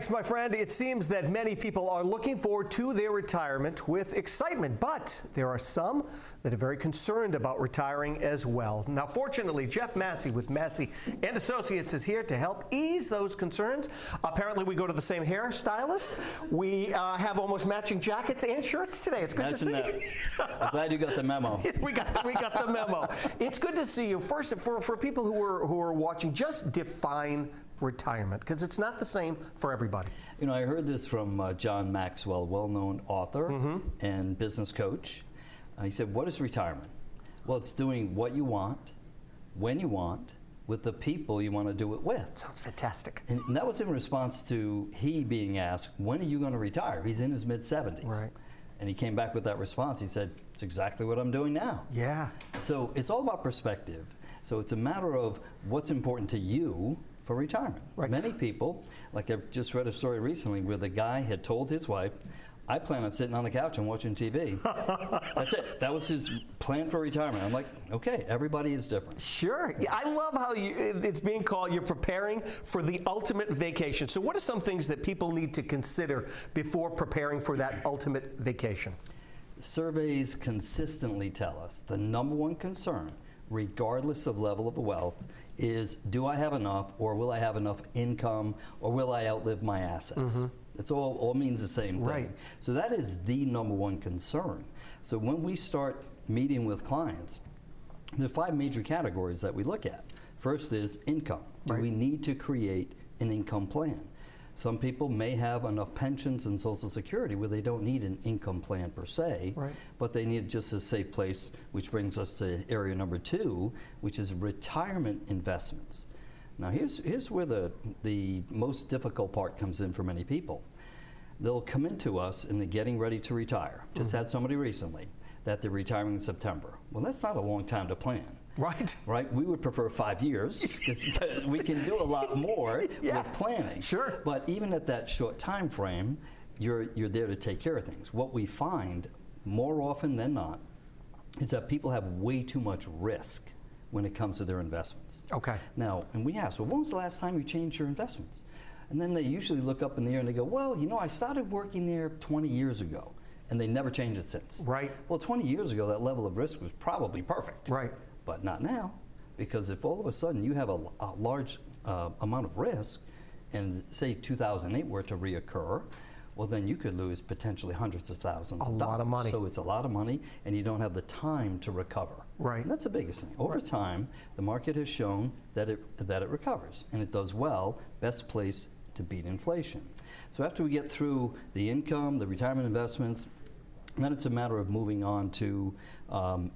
Thanks, my friend. It seems that many people are looking forward to their retirement with excitement, but there are some that are very concerned about retiring as well. Now, fortunately, Jeff Massey with Massey and Associates is here to help ease those concerns. Apparently, we go to the same hairstylist. We have almost matching jackets and shirts today. It's good to see you. I'm glad you got the memo. we got the memo. It's good to see you. First, for people who are watching, just define retirement, because it's not the same for everybody. You know, I heard this from John Maxwell, well-known author and business coach. He said, what is retirement? Well, it's doing what you want, when you want, with the people you want to do it with. Sounds fantastic. And that was in response to he being asked, when are you going to retire? He's in his mid-70s. Right. And he came back with that response. He said, it's exactly what I'm doing now. Yeah. So it's all about perspective. So it's a matter of what's important to you for retirement. Right. Many people, like I just read a story recently where the guy had told his wife, I plan on sitting on the couch and watching TV. That's it. That was his plan for retirement. I'm like, okay, everybody is different. Sure. Yeah, I love how it's being called, you're preparing for the ultimate vacation. So what are some things that people need to consider before preparing for that ultimate vacation? Surveys consistently tell us the number one concern, regardless of level of wealth, is do I have enough, or will I have enough income, or will I outlive my assets? It's all means the same thing. Right. So that is the number one concern. So when we start meeting with clients, there are 5 major categories that we look at. First is income. Do we need to create an income plan? Some people may have enough pensions and Social Security where they don't need an income plan per se, but they need just a safe place, which brings us to area number 2, which is retirement investments. Now here's where the most difficult part comes in for many people. They'll come into us and they're getting ready to retire. Just had somebody recently that they're retiring in September. Well, that's not a long time to plan. Right? We would prefer 5 years because we can do a lot more with planning. Sure. But even at that short time frame, you're there to take care of things. What we find more often than not is that people have way too much risk when it comes to their investments. Okay. Now, and we ask, well, when was the last time you changed your investments? And then they usually look up in the air and they go, well, you know, I started working there 20 years ago. And they never changed it since. Right. Well, 20 years ago, that level of risk was probably perfect. Right. But not now, because if all of a sudden you have a large amount of risk, and say 2008 were to reoccur, well then you could lose potentially hundreds of thousands of dollars. A lot of money. So it's a lot of money, and you don't have the time to recover. Right. And that's the biggest thing. Over time, the market has shown that it recovers, and it does well. Best place to beat inflation. So after we get through the income, the retirement investments, then it's a matter of moving on to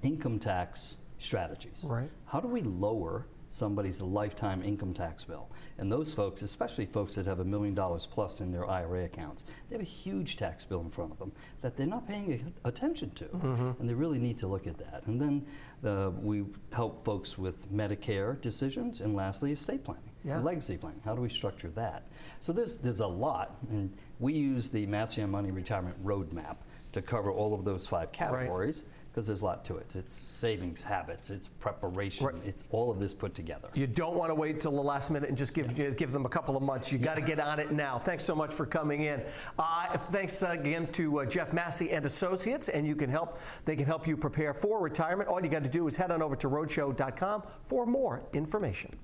income tax strategies. Right. How do we lower somebody's lifetime income tax bill? And those folks, especially folks that have $1 million plus in their IRA accounts, they have a huge tax bill in front of them that they're not paying attention to. And they really need to look at that. And then we help folks with Medicare decisions, and lastly, estate planning. Legacy planning. How do we structure that? So there's a lot, and we use the Massey on Money Retirement Roadmap to cover all of those 5 categories, because there's a lot to it. It's savings habits, it's preparation, it's all of this put together. You don't want to wait till the last minute and just give them a couple of months. You got to get on it now. Thanks so much for coming in. Thanks again to Jeff Massey and Associates, and they can help you prepare for retirement. All you got to do is head on over to roadshow.com for more information.